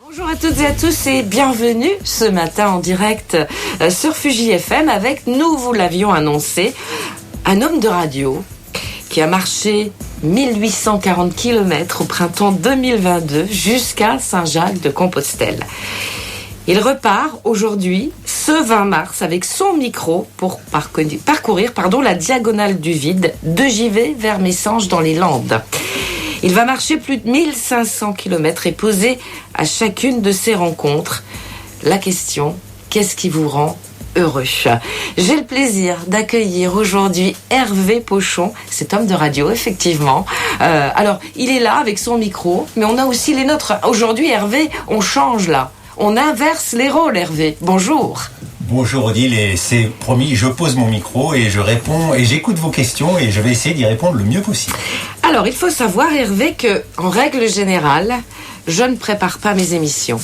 Bonjour à toutes et à tous et bienvenue ce matin en direct sur Fuji FM avec, nous vous l'avions annoncé, un homme de radio qui a marché 1840 km au printemps 2022 jusqu'à Saint-Jacques-de-Compostelle. Il repart aujourd'hui, ce 20 mars, avec son micro pour parcourir la diagonale du vide de Givet vers Messanges dans les Landes. Il va marcher plus de 1500 km et poser à chacune de ces rencontres la question « Qu'est-ce qui vous rend heureux ?» J'ai le plaisir d'accueillir aujourd'hui Hervé Pochon, cet homme de radio, effectivement. Alors, il est là avec son micro, mais on a aussi les nôtres. Aujourd'hui, Hervé, on change là. On inverse les rôles, Hervé. Bonjour. Bonjour Odile, et c'est promis, je pose mon micro et je réponds et j'écoute vos questions et je vais essayer d'y répondre le mieux possible. Alors, il faut savoir, Hervé, que en règle générale, je ne prépare pas mes émissions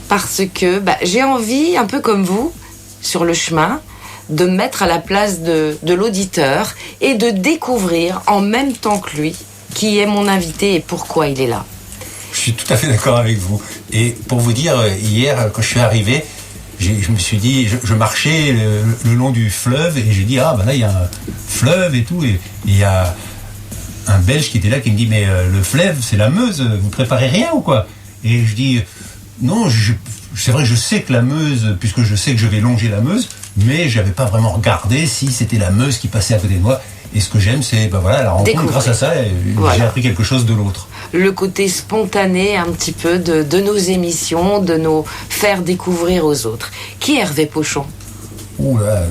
parce que j'ai envie, un peu comme vous, sur le chemin, de me mettre à la place de l'auditeur et de découvrir en même temps que lui qui est mon invité et pourquoi il est là. Je suis tout à fait d'accord avec vous. Et pour vous dire, hier, quand je suis arrivé, je me suis dit, je marchais le long du fleuve et j'ai dit, là, il y a un fleuve et tout. Et il y a un Belge qui était là qui me dit, mais le fleuve, c'est la Meuse, vous préparez rien ou quoi? Et je dis, non, c'est vrai, je sais que la Meuse, puisque je sais que je vais longer la Meuse, mais je n'avais pas vraiment regardé si c'était la Meuse qui passait à côté de moi. Et ce que j'aime, c'est la rencontre. Découvrir. Grâce à ça, j'ai appris quelque chose de l'autre. Le côté spontané un petit peu de nos émissions, de nous faire découvrir aux autres. Qui est Hervé Pochon? Oula.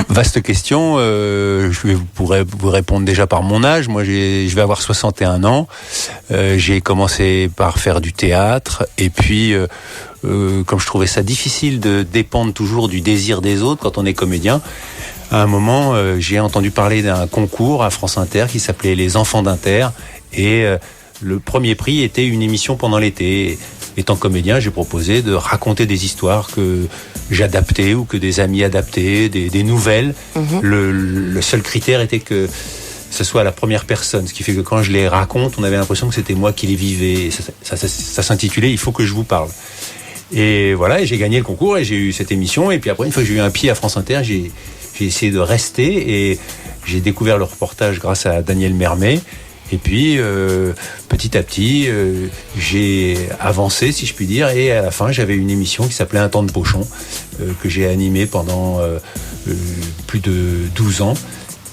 Vaste question. Je pourrais vous répondre déjà par mon âge. Moi, je vais avoir 61 ans. J'ai commencé par faire du théâtre. Et puis, comme je trouvais ça difficile de dépendre toujours du désir des autres quand on est comédien, à un moment, j'ai entendu parler d'un concours à France Inter qui s'appelait Les Enfants d'Inter. Et le premier prix était une émission pendant l'été. Étant comédien, j'ai proposé de raconter des histoires que j'adaptais ou que des amis adaptaient, des nouvelles. Mm-hmm. Le seul critère était que ce soit à la première personne. Ce qui fait que quand je les raconte, on avait l'impression que c'était moi qui les vivais. Et ça s'intitulait « Il faut que je vous parle ». Et voilà, et j'ai gagné le concours et j'ai eu cette émission. Et puis après, une fois que j'ai eu un pied à France Inter, j'ai essayé de rester et j'ai découvert le reportage grâce à Daniel Mermet. Et puis, petit à petit, j'ai avancé, si je puis dire, et à la fin, j'avais une émission qui s'appelait Un temps de Pochon, que j'ai animée pendant plus de 12 ans,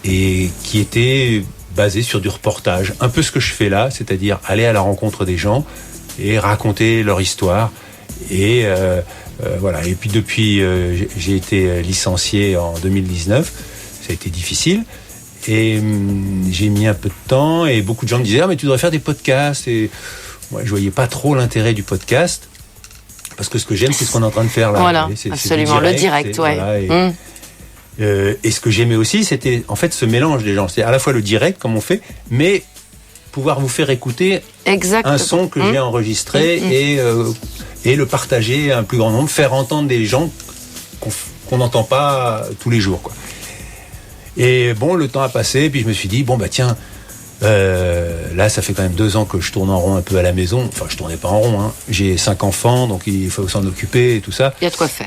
et qui était basée sur du reportage. Un peu ce que je fais là, c'est-à-dire aller à la rencontre des gens et raconter leur histoire. Et voilà. Et puis depuis, j'ai été licencié en 2019. Ça a été difficile. Et j'ai mis un peu de temps et beaucoup de gens me disaient « Ah, mais tu devrais faire des podcasts ». Et moi, je voyais pas trop l'intérêt du podcast parce que ce que j'aime, c'est ce qu'on est en train de faire là. Voilà, absolument, le direct, ouais. Voilà, et ce que j'aimais aussi, c'était en fait ce mélange des gens. C'est à la fois le direct, comme on fait, mais pouvoir vous faire écouter un son que j'ai enregistré et le partager à un plus grand nombre, faire entendre des gens qu'on n'entend pas tous les jours, quoi. Et bon, le temps a passé, puis je me suis dit, tiens, là, ça fait quand même 2 ans que je tourne en rond un peu à la maison. Enfin, je tournais pas en rond, hein. J'ai 5 enfants, donc il faut s'en occuper et tout ça. Il y a de quoi faire.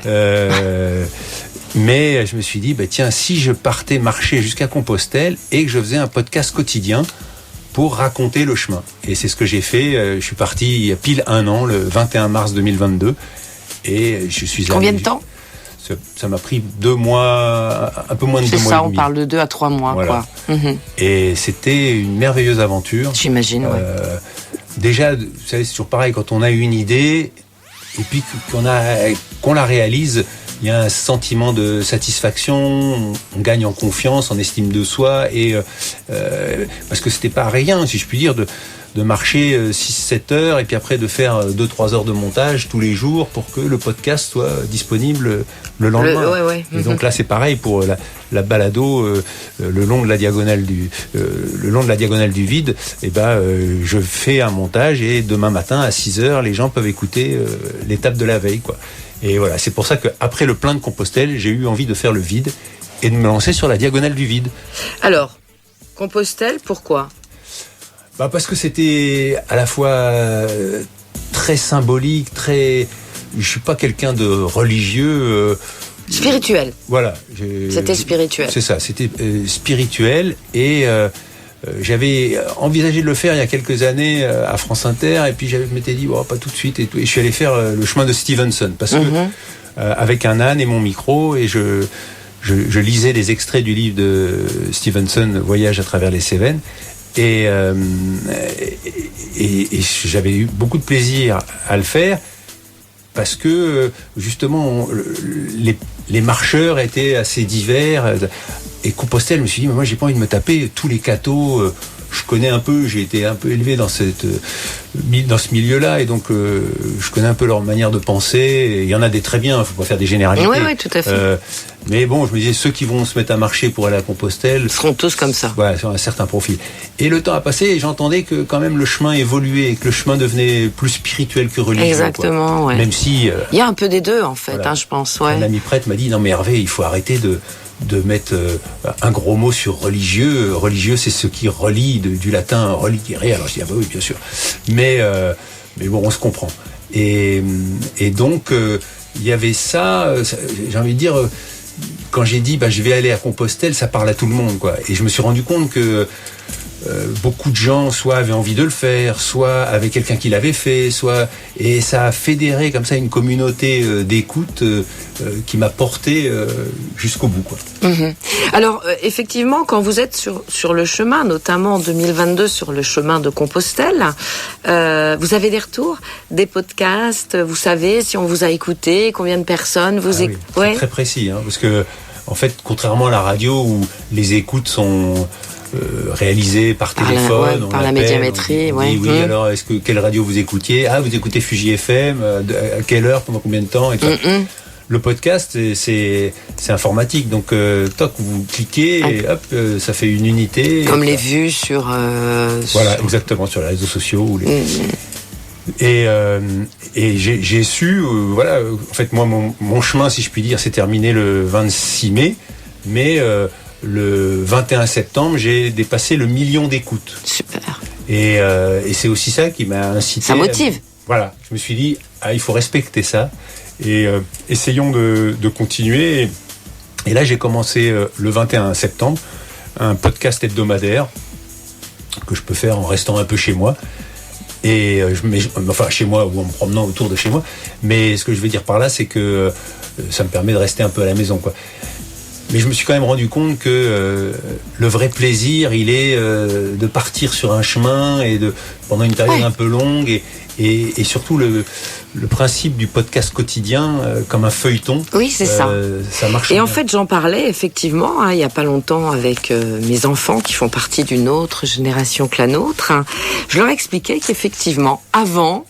Mais je me suis dit, tiens, si je partais marcher jusqu'à Compostelle et que je faisais un podcast quotidien pour raconter le chemin. Et c'est ce que j'ai fait. Je suis parti il y a pile 1 an, le 21 mars 2022. Et je suis allé... Combien de temps ? Ça m'a pris 2 mois, un peu moins de 2 mois. C'est ça, on parle de 2 à 3 mois. Voilà. Quoi. Mm-hmm. Et c'était une merveilleuse aventure. J'imagine, ouais. Déjà, vous savez, c'est toujours pareil, quand on a une idée, et puis qu'on la réalise, il y a un sentiment de satisfaction, on gagne en confiance, en estime de soi, et parce que c'était pas rien, si je puis dire, de marcher 6-7 heures et puis après de faire 2-3 heures de montage tous les jours pour que le podcast soit disponible le lendemain. Ouais. Et donc là c'est pareil pour la balado le long de la diagonale du vide. Et je fais un montage et demain matin à 6 heures les gens peuvent écouter l'étape de la veille, quoi. Et voilà, c'est pour ça qu'après le plein de Compostelle, j'ai eu envie de faire le vide et de me lancer sur la diagonale du vide. Alors, Compostelle, pourquoi ? Parce que c'était à la fois très symbolique, je suis pas quelqu'un de religieux. Spirituel. Voilà. C'était spirituel. C'est ça, c'était spirituel et j'avais envisagé de le faire il y a quelques années à France Inter et puis je m'étais dit pas tout de suite et tout. Et je suis allé faire le chemin de Stevenson parce que avec un âne et mon micro et je lisais des extraits du livre de Stevenson, Voyage à travers les Cévennes. Et j'avais eu beaucoup de plaisir à le faire parce que justement les marcheurs étaient assez divers et Compostelle, je me suis dit mais moi j'ai pas envie de me taper tous les cathos. Je connais un peu, j'ai été un peu élevé dans ce milieu-là et donc je connais un peu leur manière de penser. Et il y en a des très bien, il faut pas faire des généralités. Oui, tout à fait. Mais bon, je me disais, ceux qui vont se mettre à marcher pour aller à Compostelle seront tous comme ça. Ouais, sur un certain profil. Et le temps a passé et j'entendais que quand même le chemin évoluait et que le chemin devenait plus spirituel que religieux. Exactement, ouais. Même si... il y a un peu des deux en fait, voilà. Je pense. Ouais. Un ami prêtre m'a dit, non mais Hervé, il faut arrêter de mettre un gros mot sur religieux. Religieux, c'est ce qui relie du latin religere. Alors je dis, oui, bien sûr. Mais bon, on se comprend. Et donc, il y avait ça, j'ai envie de dire, quand j'ai dit, je vais aller à Compostelle, ça parle à tout le monde, quoi. Et je me suis rendu compte que beaucoup de gens, soit avaient envie de le faire, soit avaient quelqu'un qui l'avait fait, et ça a fédéré comme ça une communauté d'écoute qui m'a porté jusqu'au bout, quoi. Alors effectivement, quand vous êtes sur le chemin, notamment en 2022 sur le chemin de Compostelle, vous avez des retours, des podcasts, vous savez si on vous a écouté, combien de personnes vous écoutez. C'est très précis, parce que en fait, contrairement à la radio où les écoutes sont réalisé par téléphone, par la médiamétrie. Oui, alors quelle radio vous écoutiez ? Ah, vous écoutez Fuji FM, à quelle heure, pendant combien de temps et tout. Le podcast, c'est informatique, donc toc, vous cliquez et hop, ça fait une unité. Comme les vues sur... Voilà, exactement, sur les réseaux sociaux. Ou Et j'ai su, en fait, moi, mon chemin, si je puis dire, s'est terminé le 26 mai, mais... le 21 septembre, j'ai dépassé le 1 million d'écoutes. Super. Et c'est aussi ça qui m'a incité. Ça motive. Voilà, je me suis dit, il faut respecter ça. Et essayons de continuer. Et là, j'ai commencé le 21 septembre un podcast hebdomadaire que je peux faire en restant un peu chez moi. Et chez moi ou en me promenant autour de chez moi. Mais ce que je veux dire par là, c'est que ça me permet de rester un peu à la maison, quoi. Mais je me suis quand même rendu compte que le vrai plaisir, il est de partir sur un chemin et pendant une période un peu longue et surtout le principe du podcast quotidien comme un feuilleton. Oui, c'est ça. Ça marche. Et bien. En fait, j'en parlais effectivement il y a pas longtemps avec mes enfants qui font partie d'une autre génération que la nôtre. Je leur expliquais qu'effectivement, avant,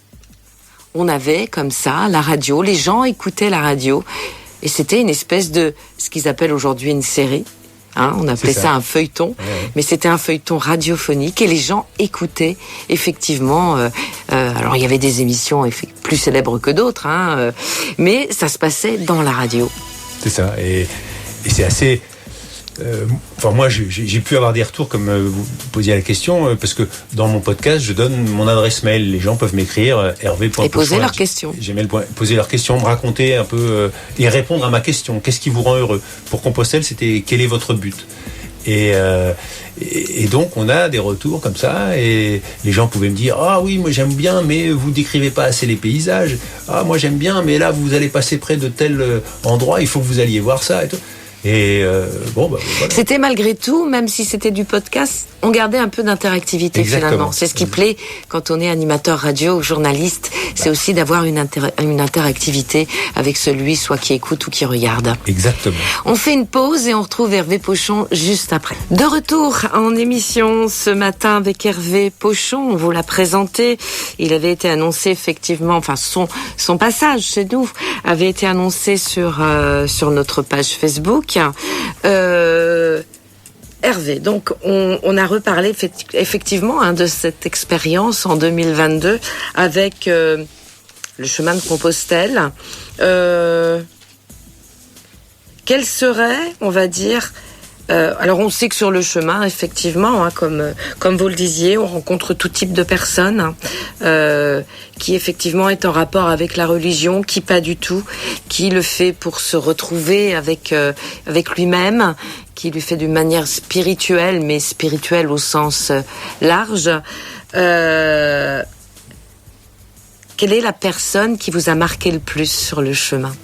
on avait comme ça la radio, les gens écoutaient la radio. Et c'était une espèce de, ce qu'ils appellent aujourd'hui une série. On appelait ça un feuilleton. Mais c'était un feuilleton radiophonique et les gens écoutaient effectivement. Alors il y avait des émissions plus célèbres que d'autres, mais ça se passait dans la radio. C'est ça. Et c'est assez... moi, j'ai pu avoir des retours comme vous posiez la question, parce que dans mon podcast, je donne mon adresse mail. Les gens peuvent m'écrire hervé.pochon. Et poser leurs questions. Poser leurs questions, me raconter un peu et répondre à ma question. Qu'est-ce qui vous rend heureux ? Pour Compostelle, c'était quel est votre but ? Et donc, on a des retours comme ça, et les gens pouvaient me dire « Ah oui, moi j'aime bien, mais vous décrivez pas assez les paysages. Ah, moi j'aime bien, mais là, vous allez passer près de tel endroit, il faut que vous alliez voir ça. » et tout. Et voilà. C'était malgré tout, même si c'était du podcast, on gardait un peu d'interactivité. Exactement. Finalement. C'est ce qui plaît quand on est animateur radio ou journaliste, c'est aussi d'avoir une interactivité avec celui soit qui écoute ou qui regarde. Exactement. On fait une pause et on retrouve Hervé Pochon juste après. De retour en émission ce matin avec Hervé Pochon, on vous l'a présenté. Il avait été annoncé effectivement, son passage chez nous avait été annoncé sur notre page Facebook. Hervé, donc on a reparlé effectivement de cette expérience en 2022 avec le chemin de Compostelle. Quel serait, on va dire, Alors on sait que sur le chemin, effectivement, hein, comme vous le disiez, on rencontre tout type de personnes qui effectivement est en rapport avec la religion, qui pas du tout, qui le fait pour se retrouver avec lui-même, qui lui fait d'une manière spirituelle, mais spirituelle au sens large. Quelle est la personne qui vous a marqué le plus sur le chemin ?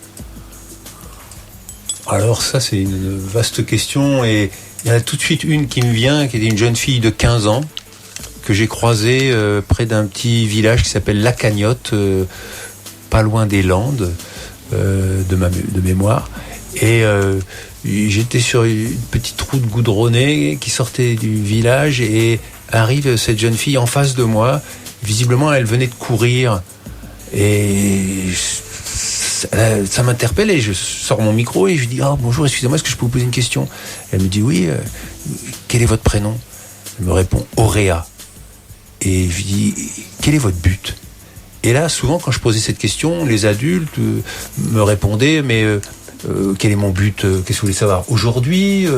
Alors ça, c'est une vaste question, et il y en a tout de suite une qui me vient, qui était une jeune fille de 15 ans que j'ai croisée près d'un petit village qui s'appelle La Cagnotte, pas loin des Landes, de mémoire. Et j'étais sur une petite route goudronnée qui sortait du village, et arrive cette jeune fille en face de moi. Visiblement, elle venait de courir, et ça m'interpelle, et je sors mon micro et je lui dis bonjour, excusez-moi, est-ce que je peux vous poser une question? Elle me dit oui, quel est votre prénom? Elle me répond Auréa. Et je lui dis quel est votre but? Et là, souvent quand je posais cette question, les adultes me répondaient mais quel est mon but? Qu'est-ce que vous voulez savoir aujourd'hui,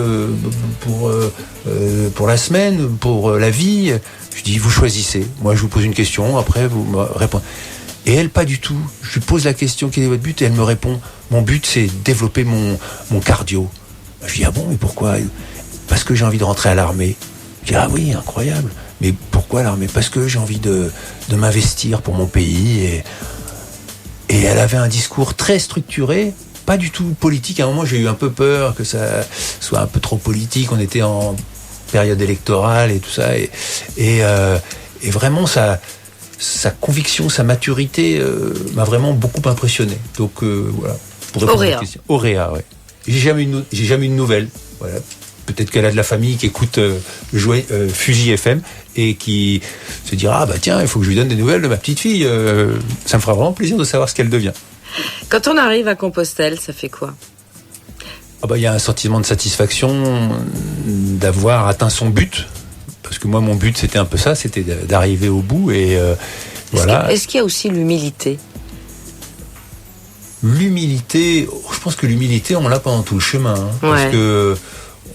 pour la semaine, pour la vie? Je dis vous choisissez, moi je vous pose une question, après vous me répondez. Et elle, pas du tout. Je lui pose la question, quel est votre but? Et elle me répond, mon but, c'est développer mon cardio. Je lui dis, ah bon, mais pourquoi? Parce que j'ai envie de rentrer à l'armée. Je dis, ah oui, incroyable. Mais pourquoi l'armée? Parce que j'ai envie de m'investir pour mon pays. Et elle avait un discours très structuré, pas du tout politique. À un moment, j'ai eu un peu peur que ça soit un peu trop politique. On était en période électorale et tout ça. Et vraiment, sa conviction, sa maturité m'a vraiment beaucoup impressionné. Donc voilà. Pour répondre à la question. Auréa, ouais. J'ai jamais eu de nouvelles. Voilà. Peut-être qu'elle a de la famille qui écoute Fuji FM et qui se dira tiens, il faut que je lui donne des nouvelles de ma petite fille. Ça me fera vraiment plaisir de savoir ce qu'elle devient. Quand on arrive à Compostelle, ça fait quoi? Il y a un sentiment de satisfaction d'avoir atteint son but. Parce que moi, mon but, c'était un peu ça, c'était d'arriver au bout. Et voilà. Est-ce qu'il y a aussi l'humilité? L'humilité, je pense que l'humilité, on l'a pendant tout le chemin. Hein, ouais. Parce que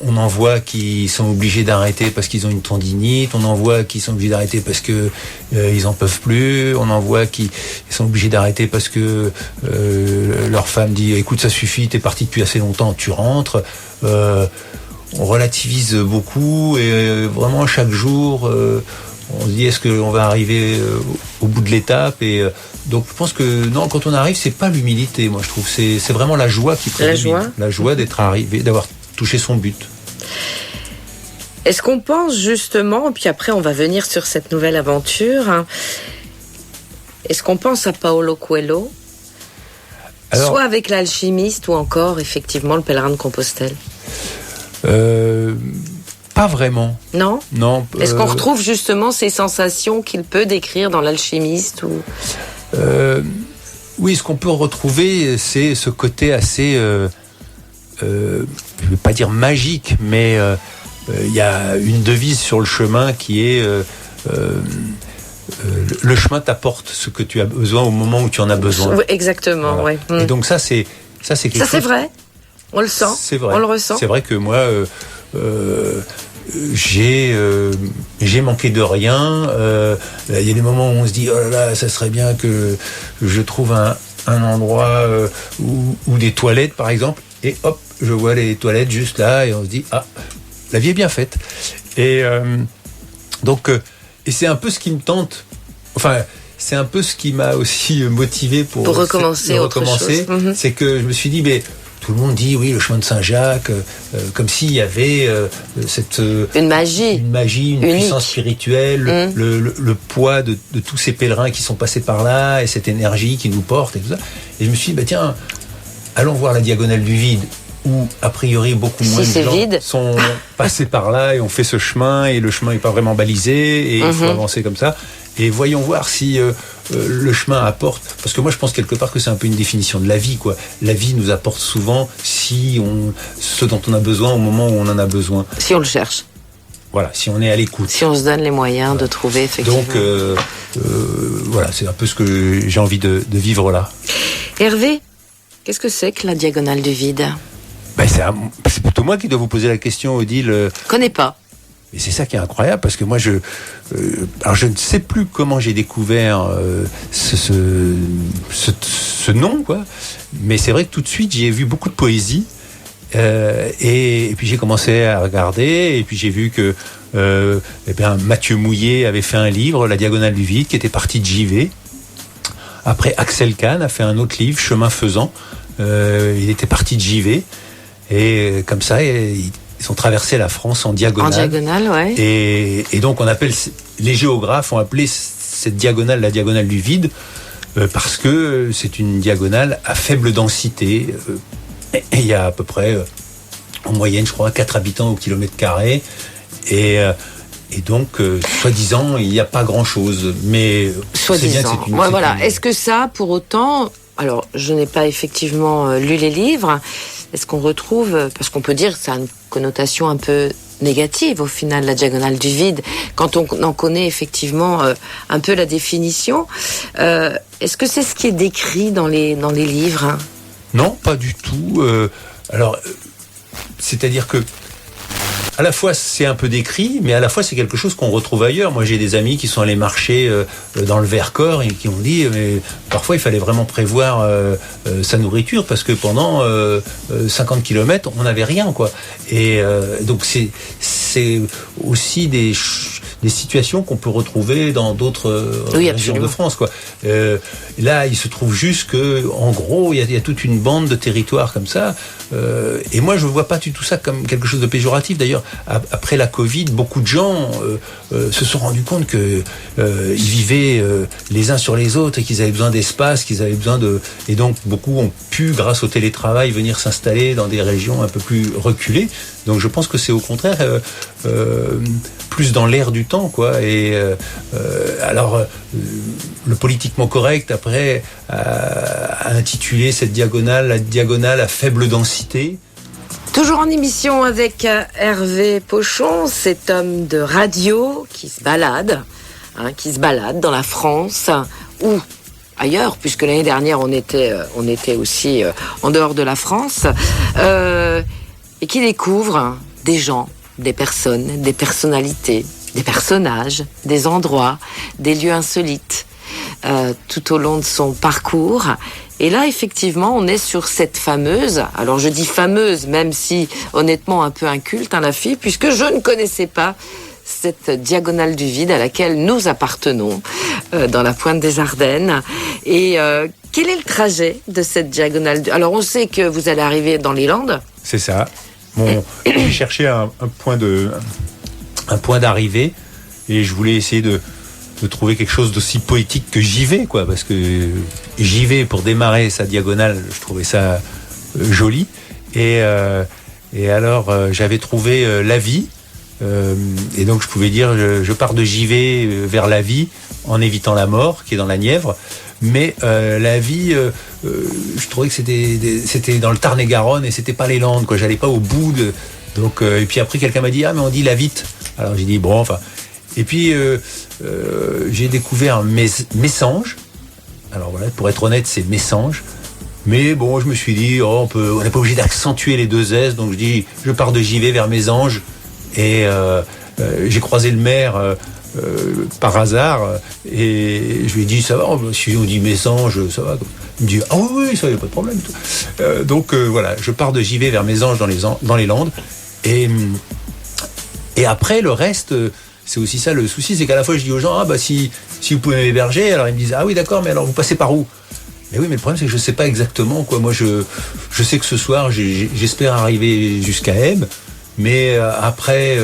on en voit qui sont obligés d'arrêter parce qu'ils ont une tendinite. On en voit qui sont obligés d'arrêter parce que ils en peuvent plus. On en voit qui sont obligés d'arrêter parce que leur femme dit écoute, ça suffit, t'es parti depuis assez longtemps, tu rentres. On relativise beaucoup, et vraiment chaque jour on se dit est-ce qu'on va arriver au bout de l'étape, et donc je pense que non, quand on arrive, c'est pas l'humilité, moi je trouve, c'est vraiment la joie qui prédomine, la joie d'être arrivé, d'avoir touché son but. Est-ce qu'on pense justement, puis après on va venir sur cette nouvelle aventure, hein, est-ce qu'on pense à Paolo Coelho? Alors, soit avec l'alchimiste, ou encore effectivement le pèlerin de Compostelle? Pas vraiment. Non. Est-ce qu'on retrouve justement ces sensations qu'il peut décrire dans l'alchimiste ou... Oui, ce qu'on peut retrouver, c'est ce côté assez, je ne vais pas dire magique, mais il y a une devise sur le chemin qui est le chemin t'apporte ce que tu as besoin au moment où tu en as besoin. Exactement, voilà. Ouais. Et donc ça, c'est quelque chose. Ça, c'est vrai. On le sent, c'est vrai. On le ressent. C'est vrai que moi, j'ai manqué de rien. Il y a des moments où on se dit oh là là, ça serait bien que je trouve un endroit où des toilettes, par exemple, et hop, je vois les toilettes juste là, et on se dit la vie est bien faite. Et donc, et c'est un peu ce qui me tente. Enfin, c'est un peu ce qui m'a aussi motivé pour recommencer autre chose. C'est que je me suis dit, mais tout le monde dit oui, le chemin de Saint-Jacques, comme s'il y avait une magie, une puissance spirituelle, le poids de tous ces pèlerins qui sont passés par là, et cette énergie qui nous porte et tout ça. Et je me suis dit, tiens, allons voir la diagonale du vide, où a priori beaucoup moins de gens sont passés par là et ont fait ce chemin, et le chemin n'est pas vraiment balisé, et il faut avancer comme ça. Et voyons voir si le chemin apporte, parce que moi je pense quelque part que c'est un peu une définition de la vie, quoi. La vie nous apporte souvent ce dont on a besoin au moment où on en a besoin. Si on le cherche. Voilà, si on est à l'écoute. Si on se donne les moyens de trouver, effectivement. Donc voilà, c'est un peu ce que j'ai envie de vivre là. Hervé, qu'est-ce que c'est que la diagonale du vide ? C'est plutôt moi qui dois vous poser la question, Odile. Connais pas. Et c'est ça qui est incroyable, parce que moi, alors je ne sais plus comment j'ai découvert ce nom, quoi. Mais c'est vrai que tout de suite, j'y ai vu beaucoup de poésie. Et puis j'ai commencé à regarder, et puis j'ai vu que Mathieu Mouillet avait fait un livre, La Diagonale du Vide, qui était parti de JV. Après, Axel Kahn a fait un autre livre, Chemin faisant. Il était parti de JV. Et comme ça, ils ont traversé la France en diagonale. En diagonale, ouais. Et donc, les géographes ont appelé cette diagonale la diagonale du vide, parce que c'est une diagonale à faible densité. Et il y a à peu près, en moyenne, je crois, 4 habitants au kilomètre carré. Et donc, soi-disant, il n'y a pas grand-chose. Mais soi-disant. Voilà. Est-ce que ça, pour autant... Alors, je n'ai pas effectivement lu les livres. Est-ce qu'on retrouve... Parce qu'on peut dire que ça a une connotation un peu négative, au final, la diagonale du vide, quand on en connaît effectivement un peu la définition. Est-ce que c'est ce qui est décrit dans les livres, hein? Non, pas du tout. C'est-à-dire que à la fois c'est un peu décrit, mais à la fois c'est quelque chose qu'on retrouve ailleurs. Moi, j'ai des amis qui sont allés marcher dans le Vercors et qui ont dit, mais parfois il fallait vraiment prévoir sa nourriture, parce que pendant 50 km, on n'avait rien, quoi. Et donc c'est aussi des situations qu'on peut retrouver dans d'autres régions de France, quoi. Là, il se trouve juste que, en gros, il y a toute une bande de territoires comme ça. Et moi, je ne vois pas du tout ça comme quelque chose de péjoratif. D'ailleurs, après la Covid, beaucoup de gens se sont rendus compte que ils vivaient les uns sur les autres, et qu'ils avaient besoin d'espace, qu'ils avaient besoin de... Et donc, beaucoup ont pu, grâce au télétravail, venir s'installer dans des régions un peu plus reculées. Donc, je pense que c'est au contraire plus dans l'air du temps, quoi. Et alors, le politiquement correct, après, a intitulé cette diagonale la diagonale à faible densité. Toujours en émission avec Hervé Pochon, cet homme de radio qui se balade dans la France ou ailleurs, puisque l'année dernière on était aussi en dehors de la France, et qui découvre des gens, des personnes, des personnalités, des personnages, des endroits, des lieux insolites, tout au long de son parcours. Et là, effectivement, on est sur cette fameuse, alors je dis fameuse, même si honnêtement un peu inculte, la fille, puisque je ne connaissais pas cette diagonale du vide à laquelle nous appartenons, dans la pointe des Ardennes. Et quel est le trajet de cette diagonale ? Alors on sait que vous allez arriver dans les Landes. C'est ça. Bon, j'ai cherché un point d'arrivée, et je voulais essayer de trouver quelque chose d'aussi poétique que j'y vais, quoi, parce que j'y vais pour démarrer sa diagonale, je trouvais ça joli. Et alors j'avais trouvé la vie, et donc je pouvais dire je pars de j'y vais vers la vie en évitant la mort, qui est dans la Nièvre. Mais la vie, je trouvais que c'était dans le Tarn-et-Garonne, et c'était pas les Landes, quoi. J'allais pas au bout de... Donc, et puis après, quelqu'un m'a dit, mais on dit la Vite. Alors j'ai dit, bon, enfin... Et puis, j'ai découvert Messanges. Alors voilà, pour être honnête, c'est Messanges. Mais bon, je me suis dit, on n'est pas obligé d'accentuer les deux S. Donc je dis, je pars de JV vers Messanges. Et j'ai croisé le maire par hasard. Et je lui ai dit, ça va, si on dit Messanges, ça va. Il me dit, ah oui, ça, il n'y a pas de problème. Donc voilà, je pars de JV vers Messanges dans les Landes. Et après, le reste... C'est aussi ça le souci, c'est qu'à la fois je dis aux gens, si vous pouvez m'héberger, alors ils me disent, ah oui d'accord, mais alors vous passez par où ? Mais oui, mais le problème c'est que je sais pas exactement, quoi. Moi je sais que ce soir j'espère arriver jusqu'à Ebbe, mais après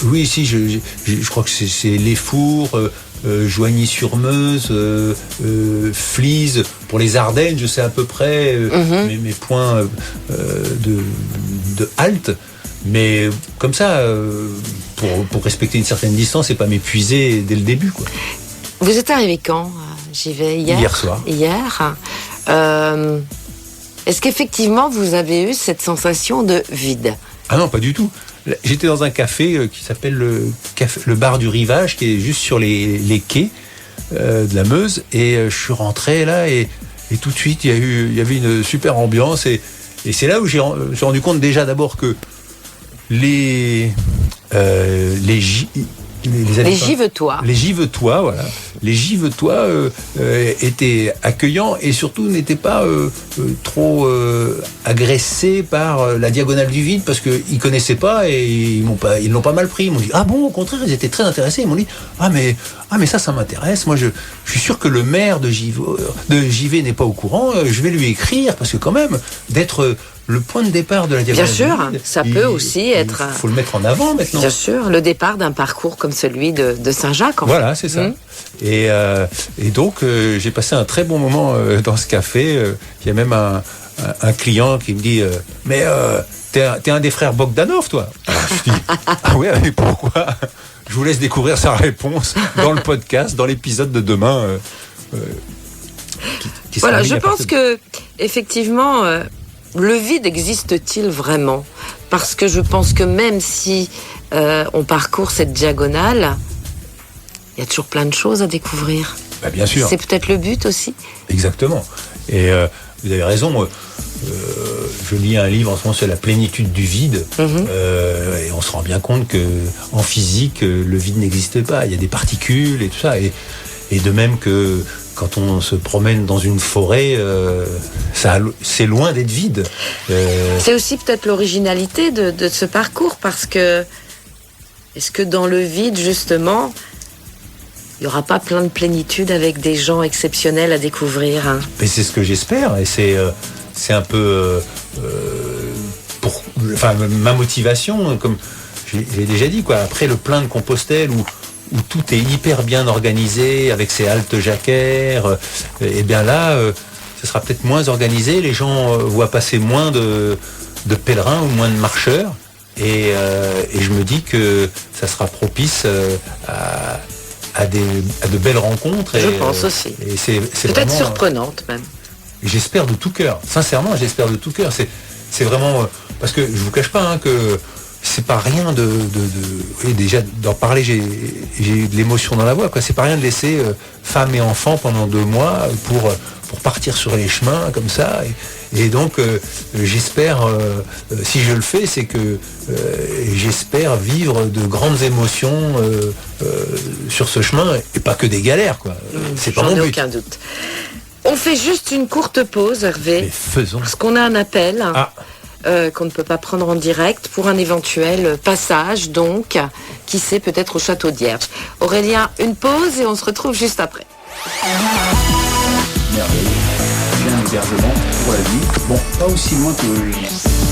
oui, si je crois que c'est Les Fours, Joigny-sur-Meuse, Flize. Pour les Ardennes, je sais à peu près mes points de halte. Mais comme ça, pour respecter une certaine distance et pas m'épuiser dès le début, quoi. Vous êtes arrivé quand ? J'y vais hier soir. Hier. Est-ce qu'effectivement vous avez eu cette sensation de vide ? Ah non, pas du tout. J'étais dans un café qui s'appelle le bar du Rivage, qui est juste sur les quais de la Meuse, et je suis rentré là, et tout de suite il y avait une super ambiance, et Et c'est là où j'ai rendu compte déjà d'abord que les givetois. Les givetois, voilà. Les givetois étaient accueillants et surtout n'étaient pas trop agressés par la diagonale du vide parce qu'ils connaissaient pas et ils l'ont pas mal pris. Ils m'ont dit ah bon, au contraire, ils étaient très intéressés. Ils m'ont dit ah mais ça m'intéresse. Moi je suis sûr que le maire de Givet n'est pas au courant. Je vais lui écrire parce que quand même d'être le point de départ de la diagonale. Bien sûr, ça peut aussi être. Il faut le mettre en avant maintenant. Bien sûr, le départ d'un parcours comme celui de Saint-Jacques. Voilà, c'est ça. Et donc, j'ai passé un très bon moment dans ce café. Il y a même un client qui me dit mais t'es un des frères Bogdanov, toi. Alors, je dis ah ouais, mais pourquoi? Je vous laisse découvrir sa réponse dans le podcast, dans l'épisode de demain. Qui voilà, je pense que effectivement. Le vide existe-t-il vraiment? Parce que je pense que même si on parcourt cette diagonale, il y a toujours plein de choses à découvrir. Bah, bien sûr. C'est peut-être le but aussi. Exactement. Et vous avez raison. Je lis un livre en ce moment sur la plénitude du vide. Et on se rend bien compte qu'en physique, le vide n'existe pas. Il y a des particules et tout ça. Et de même que quand on se promène dans une forêt, c'est loin d'être vide. C'est aussi peut-être l'originalité de ce parcours, parce que est-ce que dans le vide, justement, il n'y aura pas plein de plénitude avec des gens exceptionnels à découvrir, hein? Et c'est ce que j'espère, et c'est un peu ma motivation, comme j'ai déjà dit, quoi. Après le plein de Compostelle où tout est hyper bien organisé, avec ses haltes jacquaires, et bien là, ce sera peut-être moins organisé, les gens voient passer moins de pèlerins ou moins de marcheurs, et je me dis que ça sera propice à de belles rencontres. Je pense aussi. Et c'est peut-être vraiment surprenante même. J'espère de tout cœur, sincèrement, j'espère de tout cœur. C'est vraiment, parce que je vous cache pas que c'est pas rien et déjà d'en parler, j'ai eu de l'émotion dans la voix, quoi. C'est pas rien de laisser femme et enfants pendant 2 mois pour partir sur les chemins comme ça. Et donc j'espère, si je le fais, c'est que j'espère vivre de grandes émotions sur ce chemin et pas que des galères, quoi. C'est pas mon but. J'en ai aucun doute. On fait juste une courte pause, Hervé. Mais faisons. Parce qu'on a un appel. Qu'on ne peut pas prendre en direct pour un éventuel passage, donc, qui sait, peut-être au château d'Hierges. Aurélien, une pause et on se retrouve juste après. Merveilleux. J'ai un hébergement pour la nuit. Bon, pas aussi loin que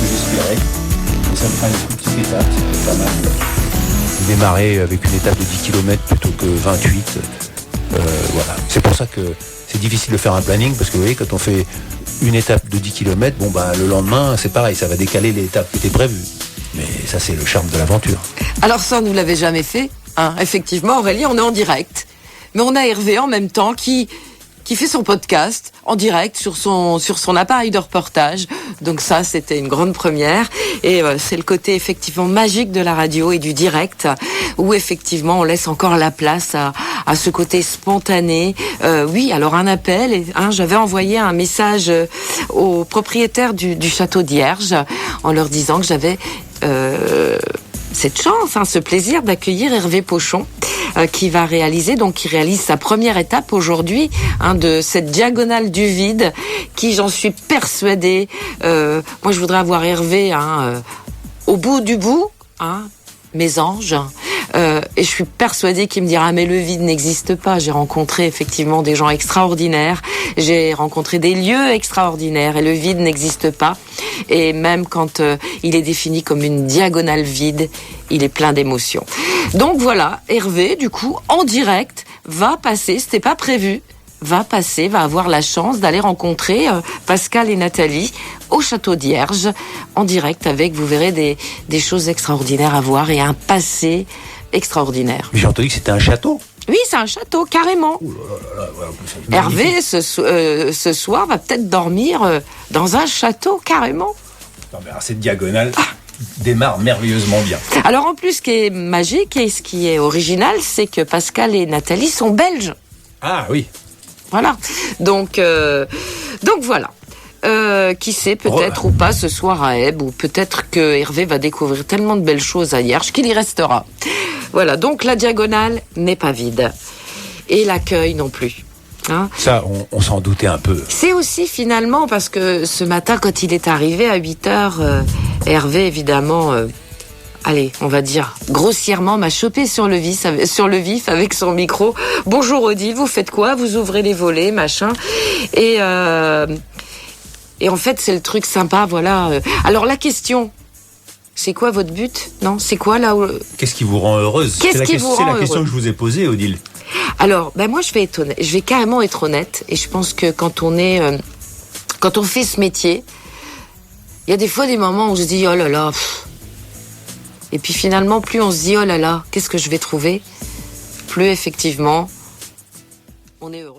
j'espérais. Mais ça me fera une petite étape, c'est pas mal. Démarrer avec une étape de 10 km plutôt que 28. Voilà. C'est pour ça que c'est difficile de faire un planning, parce que vous voyez, quand on fait une étape de 10 km, le lendemain, c'est pareil, ça va décaler l'étape qui était prévue. Mais ça, c'est le charme de l'aventure. Alors ça, vous ne l'avez jamais fait, hein. Effectivement, Aurélien, on est en direct. Mais on a Hervé en même temps qui fait son podcast en direct sur son appareil de reportage. Donc ça, c'était une grande première. Et c'est le côté effectivement magique de la radio et du direct, où effectivement on laisse encore la place à ce côté spontané. Oui, alors un appel. J'avais envoyé un message aux propriétaires du château d'Hierges en leur disant que j'avais cette chance, ce plaisir d'accueillir Hervé Pochon, qui réalise sa première étape aujourd'hui, de cette diagonale du vide, qui, j'en suis persuadée, moi je voudrais avoir Hervé au bout du bout, mes anges, et je suis persuadée qu'il me dira mais le vide n'existe pas. J'ai rencontré effectivement des gens extraordinaires, j'ai rencontré des lieux extraordinaires et le vide n'existe pas. Et même quand il est défini comme une diagonale vide, il est plein d'émotions. Donc voilà, Hervé, du coup, en direct, va passer, c'était pas prévu, va avoir la chance d'aller rencontrer Pascal et Nathalie au château d'Hierges, en direct avec, vous verrez, des choses extraordinaires à voir et un passé extraordinaire. Mais j'ai entendu que c'était un château. Oui, c'est un château, carrément. Hervé, ce soir, va peut-être dormir dans un château, carrément. Non, mais alors, cette diagonale démarre merveilleusement bien. Alors en plus, ce qui est magique et ce qui est original, c'est que Pascal et Nathalie sont belges. Ah oui. Voilà. Donc voilà. qui sait, peut-être ou pas ce soir à Ebbe, ou peut-être que Hervé va découvrir tellement de belles choses à Hierges qu'il y restera. Voilà, donc la diagonale n'est pas vide. Et l'accueil non plus. Hein. Ça, on s'en doutait un peu. C'est aussi finalement parce que ce matin, quand il est arrivé à 8h, Hervé, évidemment, allez, on va dire grossièrement, m'a chopé sur le vif avec son micro. Bonjour Odile, vous faites quoi? Vous ouvrez les volets, machin. Et en fait, c'est le truc sympa, voilà. Alors la question, c'est quoi votre but? Non, c'est quoi là où... Qu'est-ce qui vous rend heureuse? C'est la question que je vous ai posée, Odile. Alors, moi, je vais carrément être honnête. Et je pense que quand on fait ce métier, il y a des fois des moments où on se dit, oh là là. Et puis finalement, plus on se dit, oh là là, qu'est-ce que je vais trouver? Plus effectivement, on est heureux.